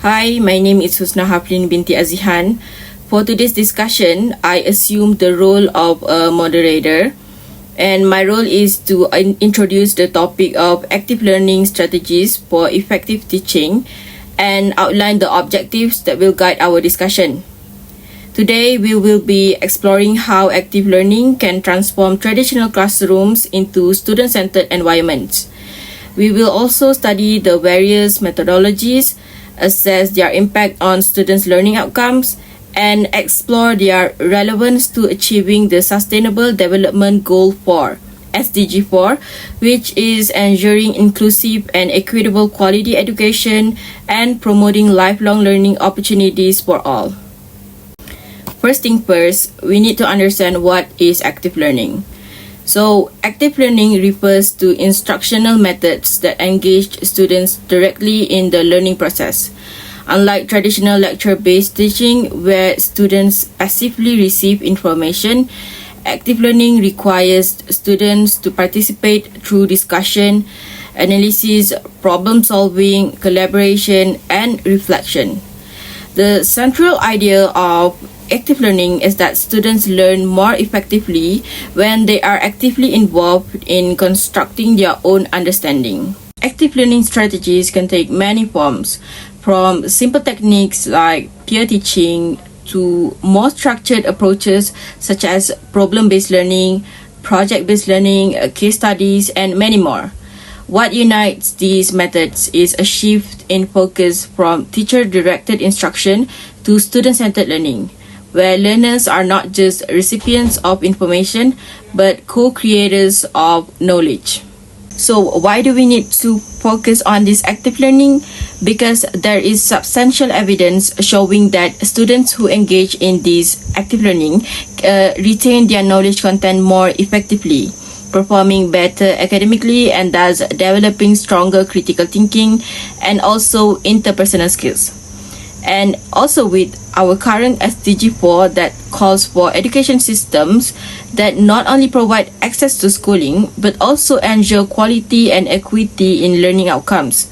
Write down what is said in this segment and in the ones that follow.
Hi, my name is Husna Hafrin binti Azihan. For today's discussion, I assume the role of a moderator, and my role is to introduce the topic of active learning strategies for effective teaching and outline the objectives that will guide our discussion. Today, we will be exploring how active learning can transform traditional classrooms into student-centered environments. We will also study the various methodologies, assess their impact on students' learning outcomes, and explore their relevance to achieving the Sustainable Development Goal 4, SDG 4, which is ensuring inclusive and equitable quality education and promoting lifelong learning opportunities for all. First thing first, we need to understand what is active learning. So, active learning refers to instructional methods that engage students directly in the learning process. Unlike traditional lecture-based teaching, where students passively receive information, active learning requires students to participate through discussion, analysis, problem-solving, collaboration, and reflection. The central idea of active learning is that students learn more effectively when they are actively involved in constructing their own understanding. Active learning strategies can take many forms, from simple techniques like peer teaching to more structured approaches such as problem-based learning, project-based learning, case studies, and many more. What unites these methods is a shift in focus from teacher-directed instruction to student-centered learning, where learners are not just recipients of information, but co-creators of knowledge. So why do we need to focus on this active learning? Because there is substantial evidence showing that students who engage in this active learning retain their knowledge content more effectively, performing better academically, and thus developing stronger critical thinking and also interpersonal skills. And also with our current SDG 4 that calls for education systems that not only provide access to schooling but also ensure quality and equity in learning outcomes.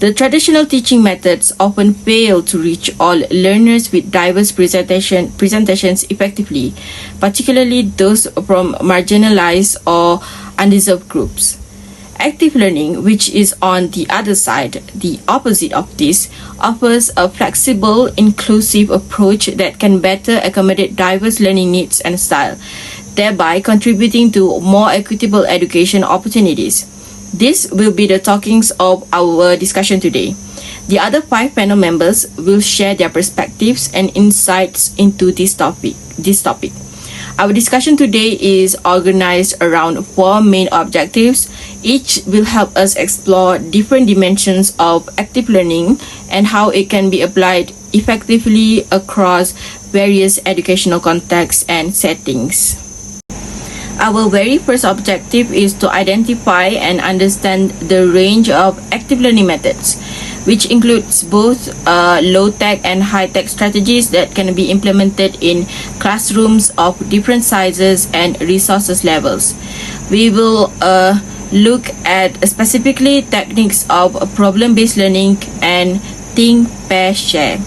The traditional teaching methods often fail to reach all learners with diverse presentations effectively, particularly those from marginalized or undeserved groups. Active learning, which is on the other side, the opposite of this, offers a flexible, inclusive approach that can better accommodate diverse learning needs and style, thereby contributing to more equitable education opportunities. This will be the talkings of our discussion today. The other 5 panel members will share their perspectives and insights into this topic. Our discussion today is organized around 4 main objectives. Each will help us explore different dimensions of active learning and how it can be applied effectively across various educational contexts and settings. Our very first objective is to identify and understand the range of active learning methods, which includes both low-tech and high-tech strategies that can be implemented in classrooms of different sizes and resources levels. We will look at specifically techniques of problem-based learning and think, pair, share.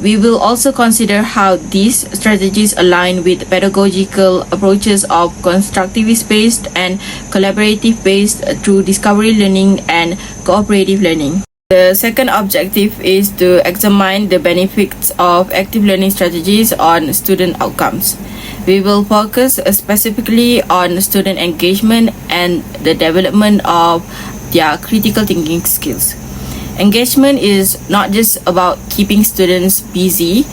We will also consider how these strategies align with pedagogical approaches of constructivist-based and collaborative-based through discovery learning and cooperative learning. The second objective is to examine the benefits of active learning strategies on student outcomes. We will focus specifically on student engagement and the development of their critical thinking skills. Engagement is not just about keeping students busy,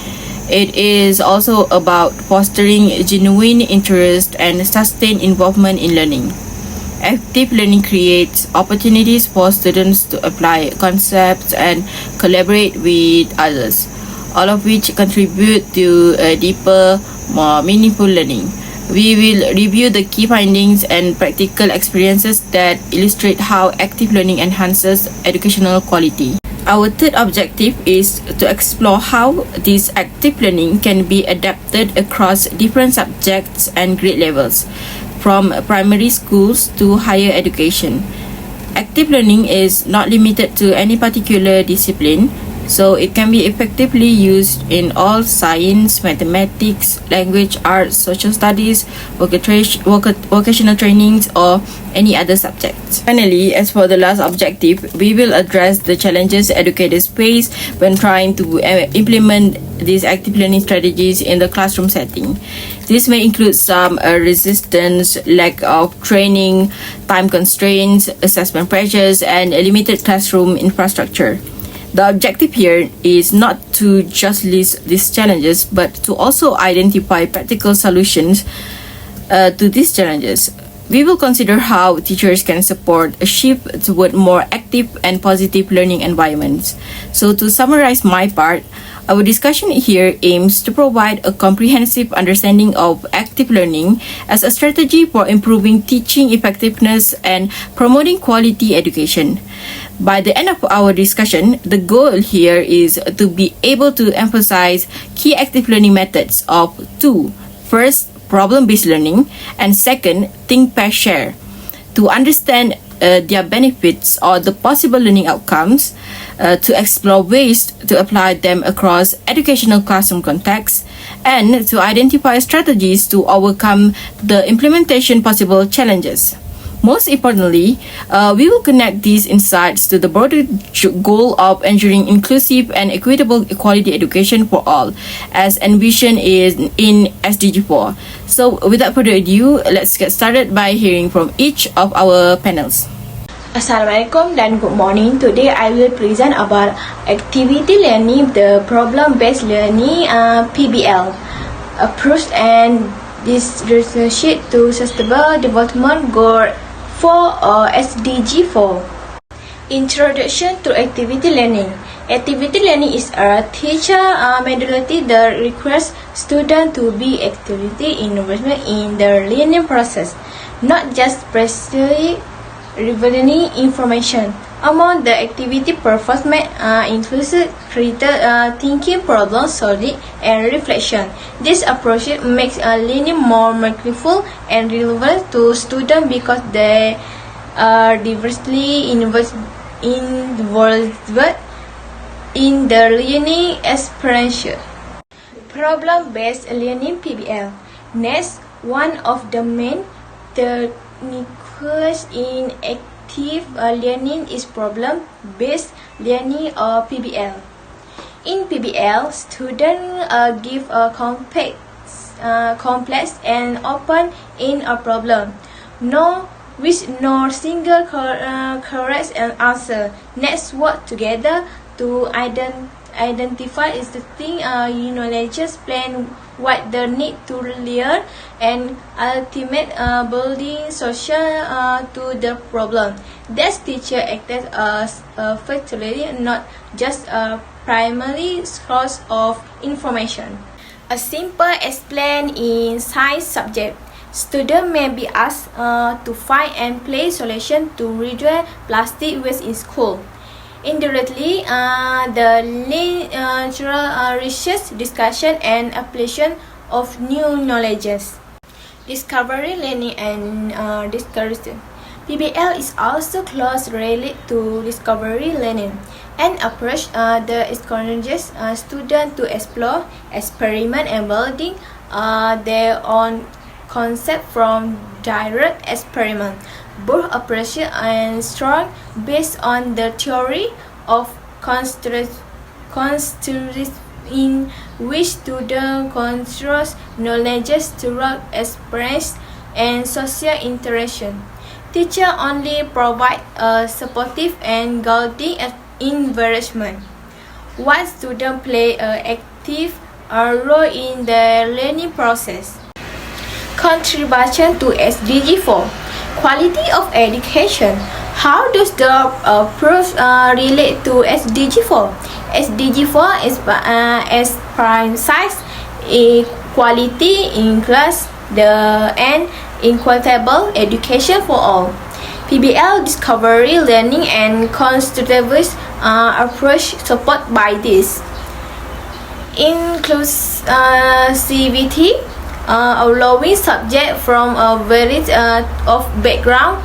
it is also about fostering genuine interest and sustained involvement in learning. Active learning creates opportunities for students to apply concepts and collaborate with others, all of which contribute to a deeper, more meaningful learning. We will review the key findings and practical experiences that illustrate how active learning enhances educational quality. Our third objective is to explore how this active learning can be adapted across different subjects and grade levels, from primary schools to higher education. Active learning is not limited to any particular discipline. So it can be effectively used in all science, mathematics, language, arts, social studies, vocational trainings, or any other subjects. Finally, as for the last objective, we will address the challenges educators face when trying to implement these active learning strategies in the classroom setting. This may include some resistance, lack of training, time constraints, assessment pressures, and a limited classroom infrastructure. The objective here is not to just list these challenges, but to also identify practical solutions to these challenges. We will consider how teachers can support a shift toward more active and positive learning environments. So to summarize my part, our discussion here aims to provide a comprehensive understanding of active learning as a strategy for improving teaching effectiveness and promoting quality education. By the end of our discussion, the goal here is to be able to emphasize key active learning methods of two. First, problem-based learning, and second, think, pair, share. To understand their benefits or the possible learning outcomes, to explore ways to apply them across educational classroom contexts, and to identify strategies to overcome the implementation possible challenges. Most importantly, we will connect these insights to the broader goal of ensuring inclusive and equitable quality education for all, as envisioned in SDG 4. So, without further ado, let's get started by hearing from each of our panels. Assalamualaikum dan good morning. Today I will present about activity learning, the problem-based learning PBL approach and this relationship to sustainable development goal 4 or SDG 4. Introduction to activity learning. Activity learning is a teacher methodology that requires students to be actively involved in the learning process, not just passively revealing information. Among the activity performed includes critical thinking, problem solving, and reflection. This approach makes learning more meaningful and relevant to students because they are diversely involved in the learning experience. Problem-based learning PBL. Next, one of the main techniques in active learning is problem-based learning or PBL. In PBL, students give a complex and open-ended problem, with no single correct answer. Next, work together to identify existing knowledge, plan what they need to learn, and ultimate building solution to the problem. This teacher acted as a facilitator, not just a primary source of information. A simple explain in science subject. Students may be asked to find and place solution to reduce plastic waste in school. Indirectly, the natural research, discussion, and application of new knowledges. Discovery learning and discovery. PBL is also closely related to discovery learning, an approach that encourages students to explore, experiment, and building their own concept from direct experiment. Both approaches are strong based on the theory of construct in which students construct knowledge through experience and social interaction. Teachers only provide a supportive and guiding environment, while students play an active role in the learning process. Contribution to SDG 4. Quality of education. How does the approach relate to SDG 4? SDG 4 is as prime size equality in class and equitable education for all. PBL discovery learning and constructive approach support by this. Inclusivity, allowing subject from a variety of background,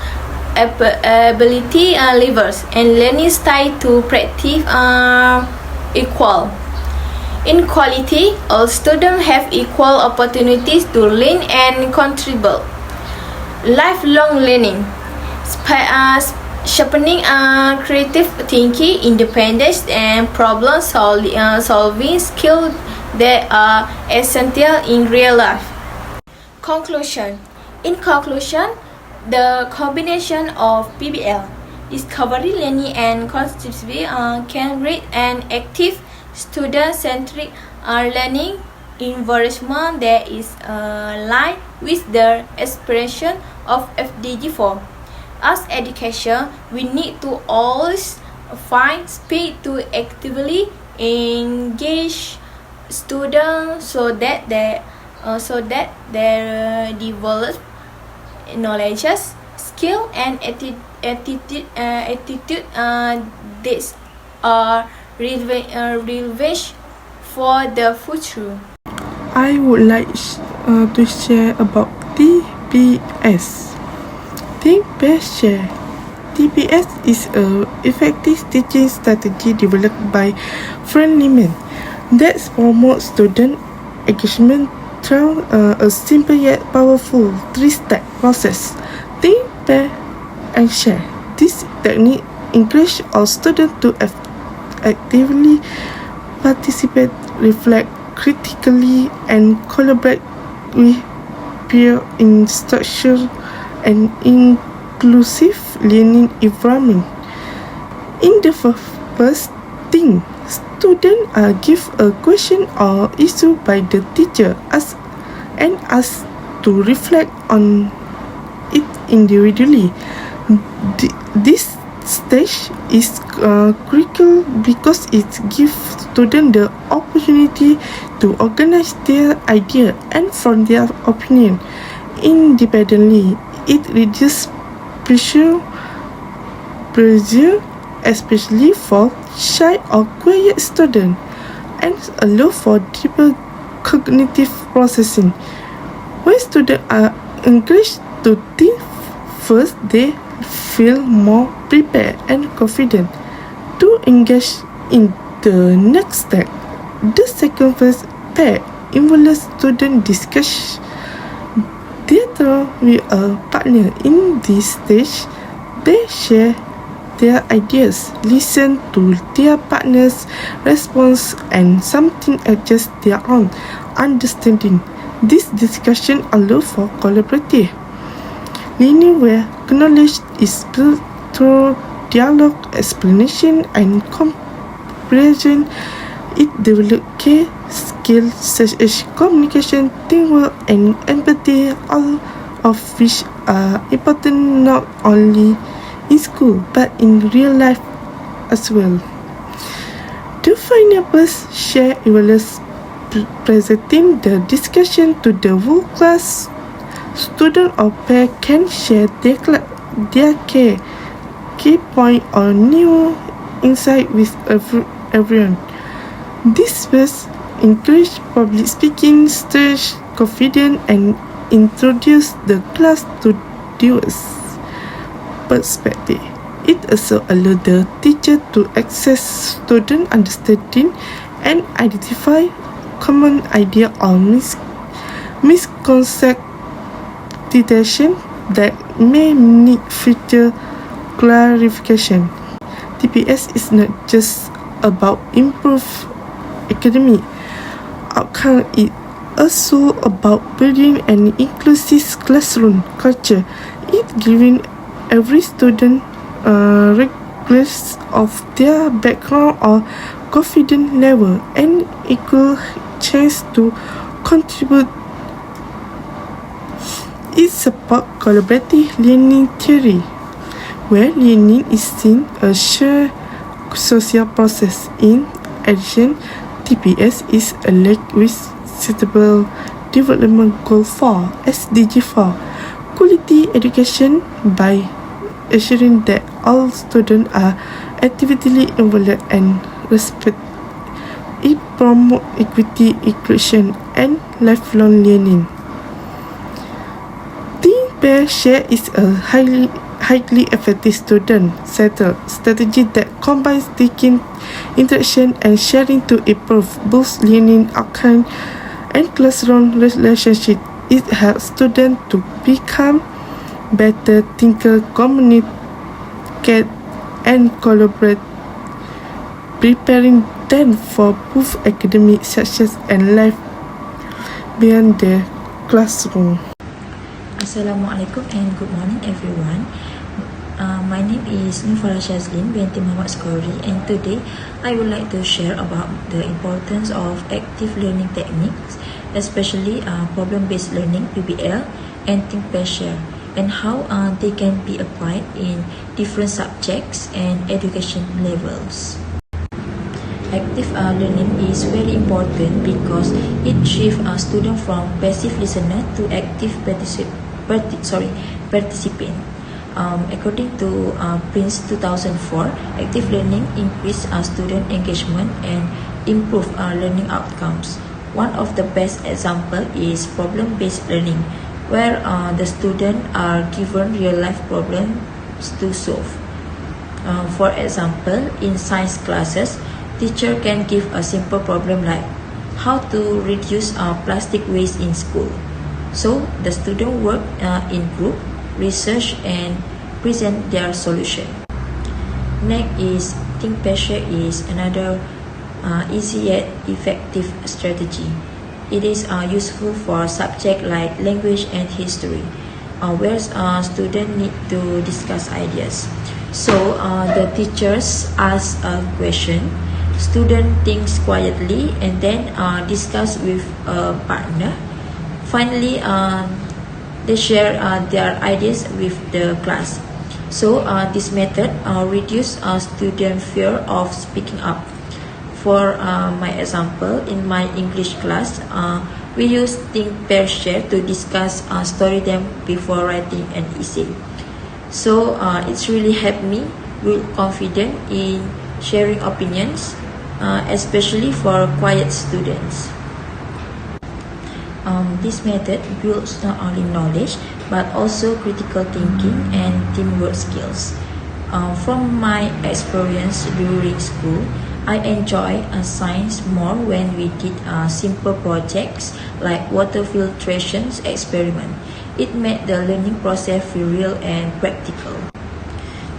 ability levels, and learning style to practice equal. In quality, all students have equal opportunities to learn and contribute. Lifelong learning, sharpening creative thinking, independence, and problem solving skills that are essential in real life. Conclusion. In conclusion, the combination of PBL, discovery learning, and constructive can create an active, student-centric learning environment that is aligned with the aspiration of FDG 4. As education, we need to always find space to actively engage students so that they develop knowledge, skill, and attitude that are relevant for the future. I would like to share about TPS. Think, Pair, Share. TPS is an effective teaching strategy developed by Frank Lehman that promotes student engagement through a simple yet powerful three-step process. Think, Pair, and Share. This technique encourages all students to actively participate, reflect critically, and collaborate with peer in structured and inclusive learning environment. In the first thing, students are given a question or issue by the teacher and asked to reflect on it individually. This stage is critical because it gives students the opportunity to organize their idea and form their opinion independently. It reduces pressure, especially for shy or quiet students, and allow for deeper cognitive processing. When students are encouraged to think first, they feel more prepared and confident to engage in the next step. The second phase pair involves student discussion together with a partner. In this stage, they share their ideas, listen to their partner's response, and sometimes adjust their own understanding. This discussion allows for collaborative learning where knowledge is built through dialogue, explanation, and comprehension. It develops key skills such as communication, teamwork, and empathy, all of which are important not only in school but in real life as well. The final phase share involves presenting the discussion to the whole class. Student or pair can share their key point or new insight with everyone. This phase encourages public speaking, stage confidence, and introduce the class to diverse perspective. It also allows the teacher to access student understanding and identify common idea or misconception that may need future clarification. TPS is not just about improved academic outcome, it also about building an inclusive classroom culture. It giving every student regardless of their background or confidence level an equal chance to contribute. It supports collaborative learning theory, where learning is seen as a shared social process. In addition, TPS is aligned with suitable development goal 4 SDG 4 quality education by assuring that all students are actively involved and respect. It promotes equity, inclusion, and lifelong learning. Think, Pair, Share is a highly effective student-centered strategy that combines teaching, interaction, and sharing to improve both learning outcomes and classroom relationship. It helps students to become better thinkers, communicate, and collaborate, preparing them for both academic success and life beyond the classroom. Assalamualaikum and good morning everyone. My name is Nufara Shazlin binti Muhammad Skori, and today I would like to share about the importance of active learning techniques, especially problem-based learning (PBL) and think pair share, and how they can be applied in different subjects and education levels. Active learning is very important because it shifts a student from passive listener to active participant. According to Prince 2004, active learning increases student engagement and improve learning outcomes. One of the best examples is problem-based learning, where the students are given real-life problems to solve. For example, in science classes, teacher can give a simple problem like how to reduce plastic waste in school. So the student work in group, research, and present their solution. Next is think pair share is another easy yet effective strategy. It is useful for subjects like language and history, where students need to discuss ideas. So the teachers ask a question, student thinks quietly, and then discuss with a partner. Finally, they share their ideas with the class. So this method reduces student fear of speaking up. For my example, in my English class, we use think pair share to discuss story them before writing an essay. So it's really helped me build confidence in sharing opinions, especially for quiet students. This method builds not only knowledge but also critical thinking and teamwork skills. From my experience during school, I enjoy science more when we did simple projects like water filtrations experiment. It made the learning process feel real and practical.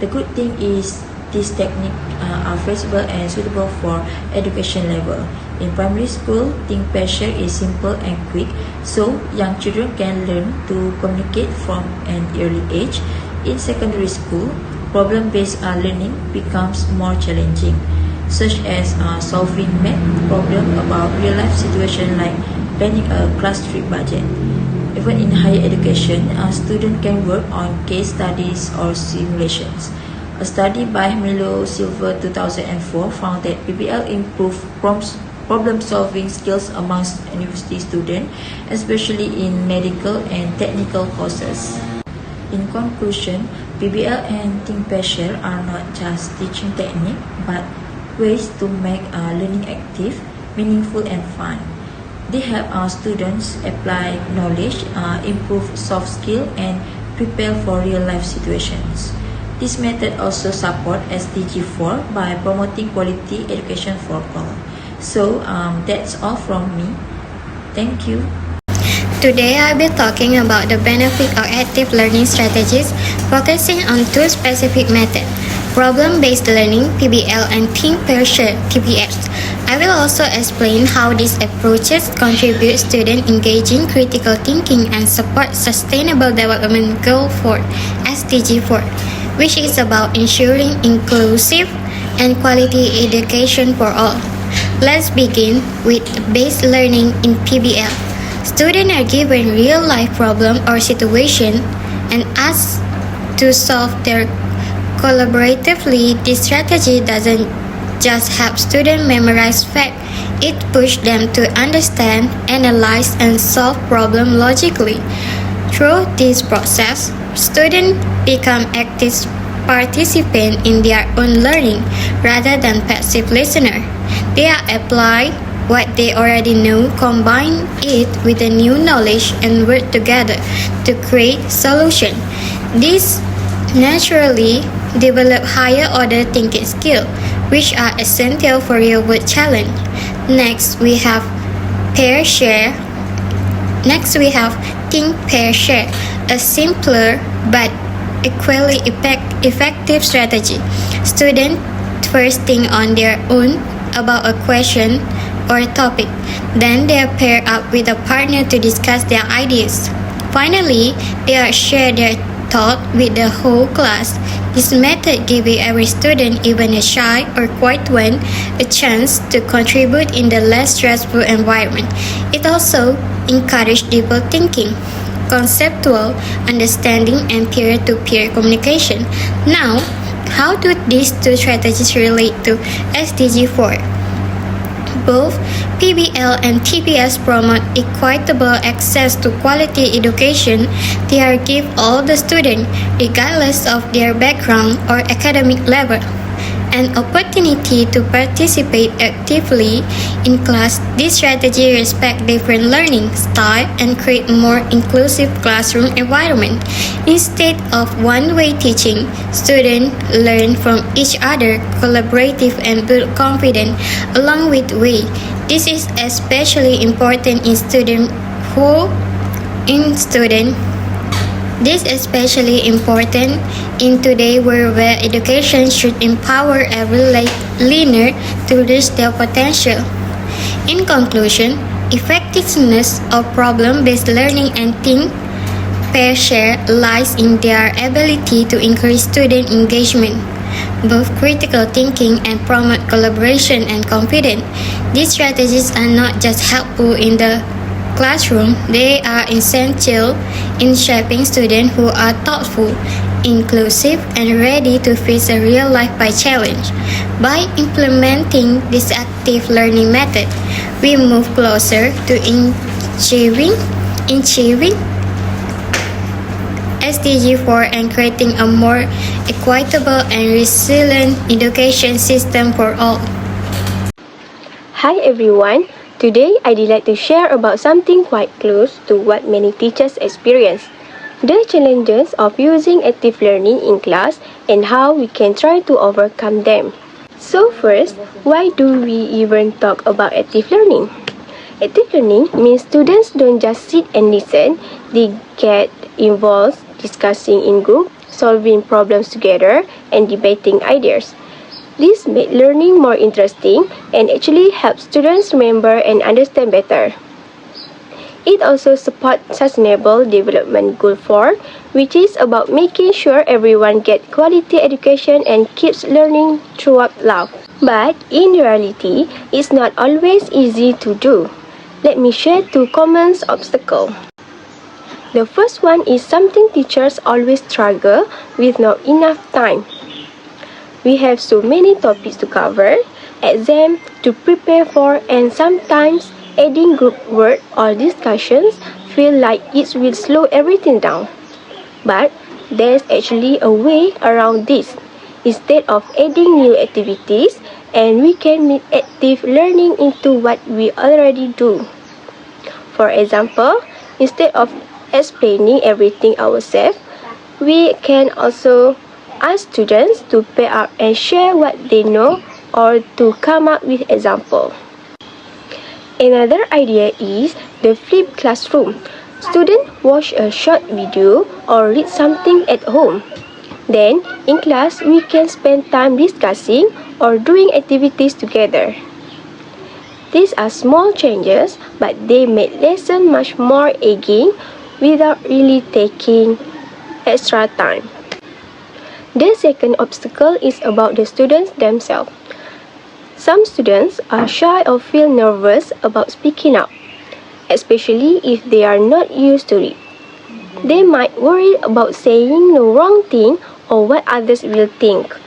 The good thing is these techniques are flexible and suitable for education level. In primary school, think pair share is simple and quick, so young children can learn to communicate from an early age. In secondary school, problem-based learning becomes more challenging, such as solving math problems about real-life situations like planning a class trip budget. Even in higher education, students can work on case studies or simulations. A study by Milo Silver 2004 found that PBL improved problem-solving skills amongst university students, especially in medical and technical courses. In conclusion, PBL and think pair share are not just teaching technique, but ways to make learning active, meaningful, and fun. They help our students apply knowledge, improve soft skills, and prepare for real-life situations. This method also supports SDG 4 by promoting quality education for all. So that's all from me. Thank you. Today I'll be talking about the benefit of active learning strategies, focusing on two specific methods: problem-based learning (PBL) and think pair share (TPS). I will also explain how these approaches contribute student engaging critical thinking and support Sustainable Development Goal 4 (SDG 4), which is about ensuring inclusive and quality education for all. Let's begin with base learning in PBL. Students are given real-life problem or situation and asked to solve their collaboratively. This strategy doesn't just help students memorize facts, it pushes them to understand, analyze, and solve problems logically. Through this process, students become active participants in their own learning rather than passive listeners. They apply what they already know, combine it with the new knowledge, and work together to create solutions. This naturally develop higher order thinking skills, which are essential for real world challenge. Next, we have pair share. Next, we have think pair share, a simpler but equally effective strategy. Students first think on their own about a question or topic. Then they are paired up with a partner to discuss their ideas. Finally, they are share their thought with the whole class. This method gives every student, even a shy or quiet one, a chance to contribute in the less stressful environment. It also encourages deeper thinking, conceptual understanding, and peer-to-peer communication. Now, how do these two strategies relate to SDG 4? Both PBL and TPS promote equitable access to quality education. They are give all the students, regardless of their background or academic level, an opportunity to participate actively in class. This strategy respects different learning style and create more inclusive classroom environment. Instead of one-way teaching, students learn from each other, collaborative and build confidence along with way. This is especially important in student This is especially important in today's world where education should empower every learner to reach their potential. In conclusion, effectiveness of problem-based learning and think pair share lies in their ability to increase student engagement, both critical thinking and promote collaboration and confidence. These strategies are not just helpful in the classroom, they are essential in shaping students who are thoughtful, inclusive, and ready to face a real-life challenge. By implementing this active learning method, we move closer to achieving SDG 4 and creating a more equitable and resilient education system for all. Hi everyone, today I'd like to share about something quite close to what many teachers experience, the challenges of using active learning in class and how we can try to overcome them. So first, why do we even talk about active learning? Active learning means students don't just sit and listen, they get involved discussing in group, solving problems together, and debating ideas. This makes learning more interesting and actually helps students remember and understand better. It also supports Sustainable Development Goal 4, which is about making sure everyone gets quality education and keeps learning throughout life. But in reality, it's not always easy to do. Let me share two common obstacles. The first one is something teachers always struggle with: not enough time. We have so many topics to cover, exams to prepare for, and sometimes adding group work or discussions feel like it will slow everything down. But there's actually a way around this. Instead of adding new activities, and we can make active learning into what we already do. For example, instead of explaining everything ourselves, we can also ask students to pair up and share what they know or to come up with examples. Another idea is the flipped classroom. Students watch a short video or read something at home. Then, in class, we can spend time discussing or doing activities together. These are small changes, but they make lesson much more engaging without really taking extra time. The second obstacle is about the students themselves. Some students are shy or feel nervous about speaking up, especially if they are not used to it. They might worry about saying the wrong thing or what others will think.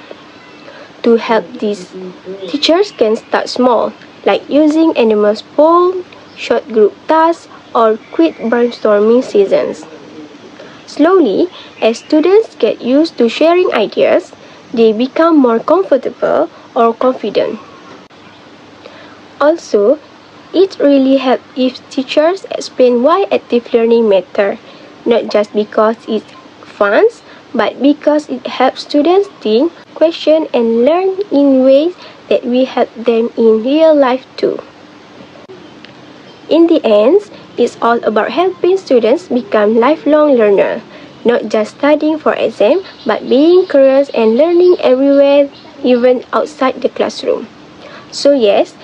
To help this, teachers can start small, like using anonymous polls, short group tasks, or quick brainstorming sessions. Slowly, as students get used to sharing ideas, they become more comfortable or confident. Also, it really helps if teachers explain why active learning matters, not just because it's fun, but because it helps students think, question, and learn in ways that will help them in real life too. In the end, it's all about helping students become lifelong learners, not just studying for exam, but being curious and learning everywhere, even outside the classroom. So yes,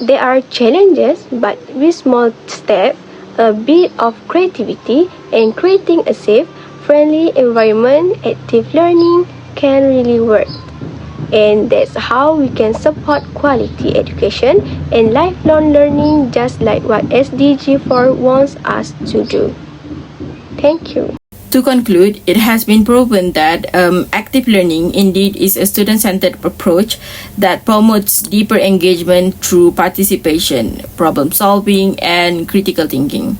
there are challenges, but with small steps, a bit of creativity, and creating a safe, friendly environment, active learning can really work. And that's how we can support quality education and lifelong learning, just like what SDG 4 wants us to do. Thank you. To conclude, it has been proven that active learning indeed is a student-centered approach that promotes deeper engagement through participation, problem solving, and critical thinking.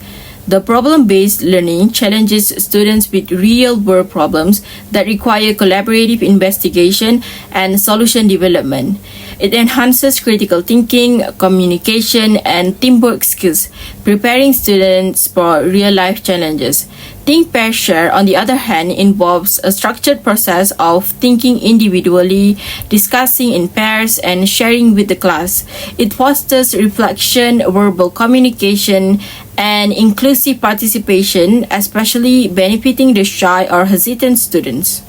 The problem-based learning challenges students with real-world problems that require collaborative investigation and solution development. It enhances critical thinking, communication, and teamwork skills, preparing students for real-life challenges. Think, Pair, Share, on the other hand, involves a structured process of thinking individually, discussing in pairs, and sharing with the class. It fosters reflection, verbal communication, and inclusive participation, especially benefiting the shy or hesitant students.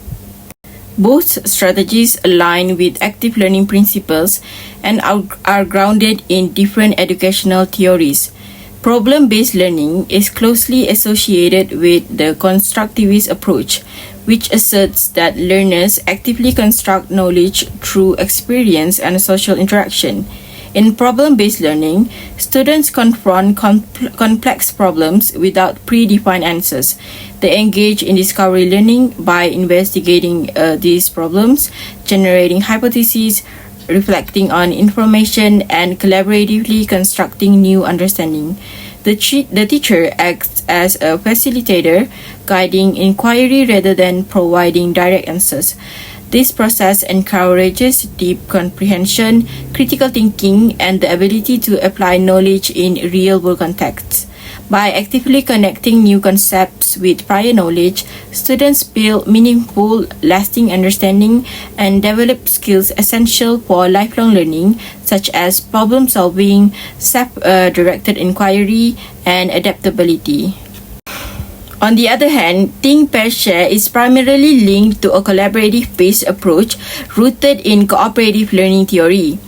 Both strategies align with active learning principles and are grounded in different educational theories. Problem-based learning is closely associated with the constructivist approach, which asserts that learners actively construct knowledge through experience and social interaction. In problem-based learning, students confront complex problems without predefined answers. They engage in discovery learning by investigating these problems, generating hypotheses, reflecting on information, and collaboratively constructing new understanding. The teacher acts as a facilitator, guiding inquiry rather than providing direct answers. This process encourages deep comprehension, critical thinking, and the ability to apply knowledge in real-world contexts. By actively connecting new concepts with prior knowledge, students build meaningful, lasting understanding and develop skills essential for lifelong learning, such as problem solving, self-directed inquiry, and adaptability. On the other hand, Think, Pair, Share is primarily linked to a collaborative-based approach rooted in cooperative learning theory.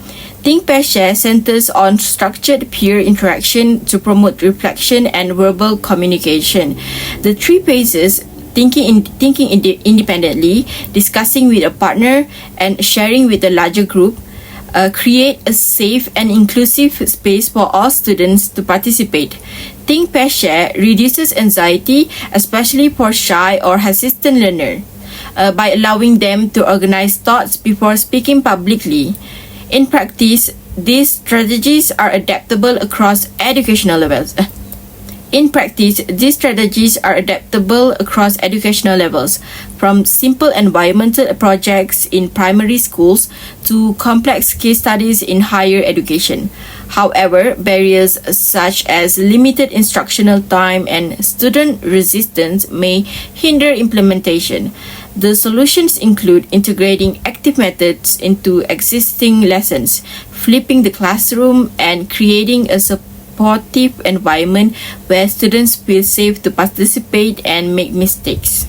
Think, Pair, Share centers on structured peer interaction to promote reflection and verbal communication. The three phases, thinking independently, discussing with a partner, and sharing with a larger group, create a safe and inclusive space for all students to participate. Think, Pair, Share reduces anxiety, especially for shy or hesitant learners, by allowing them to organize thoughts before speaking publicly. In practice, these strategies are adaptable across educational levels. From simple environmental projects in primary schools to complex case studies in higher education. However, barriers such as limited instructional time and student resistance may hinder implementation. The solutions include integrating active methods into existing lessons, flipping the classroom, and creating a supportive environment where students feel safe to participate and make mistakes.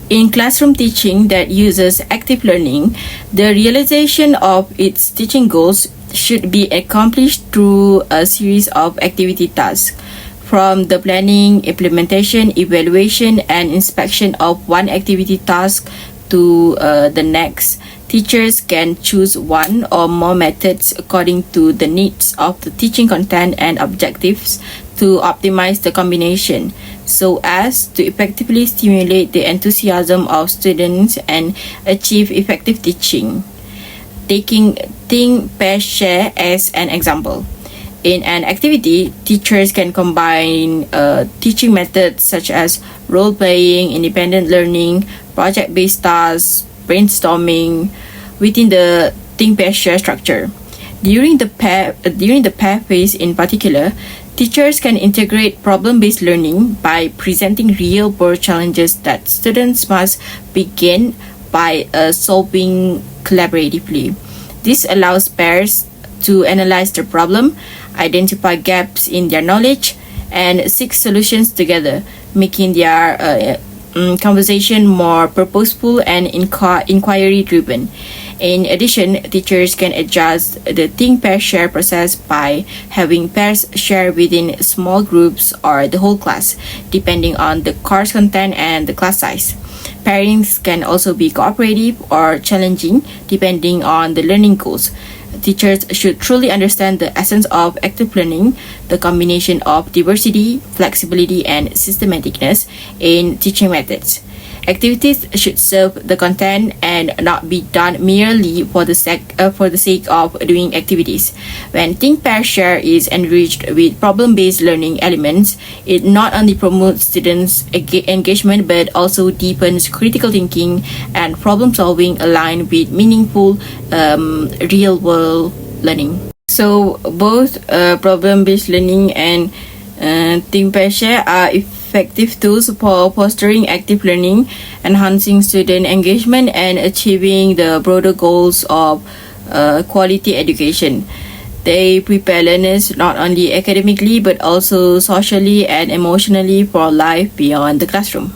In classroom teaching that uses active learning, the realization of its teaching goals should be accomplished through a series of activity tasks. From the planning, implementation, evaluation, and inspection of one activity task to the next, teachers can choose one or more methods according to the needs of the teaching content and objectives to optimize the combination so as to effectively stimulate the enthusiasm of students and achieve effective teaching. Taking Think, Pair, Share as an example. In an activity, teachers can combine teaching methods such as role-playing, independent learning, project-based tasks, brainstorming within the Think, Pair, Share structure. During the pair phase in particular, Teachers can integrate problem-based learning by presenting real-world challenges that students must begin by solving collaboratively. This allows peers to analyze the problem, identify gaps in their knowledge, and seek solutions together, making their conversation more purposeful and inquiry-driven. In addition, teachers can adjust the think, pair, share process by having pairs share within small groups or the whole class, depending on the course content and the class size. Pairings can also be cooperative or challenging, depending on the learning goals. Teachers should truly understand the essence of active learning, the combination of diversity, flexibility, and systematicness in teaching methods. Activities should serve the content and not be done merely for the sake of doing activities. When Think, Pair, Share is enriched with problem-based learning elements, it not only promotes students' engagement but also deepens critical thinking and problem-solving aligned with meaningful real-world learning. So both problem-based learning and Think, Pair, Share are effective tools for fostering active learning, enhancing student engagement, and achieving the broader goals of quality education. They prepare learners not only academically but also socially and emotionally for life beyond the classroom.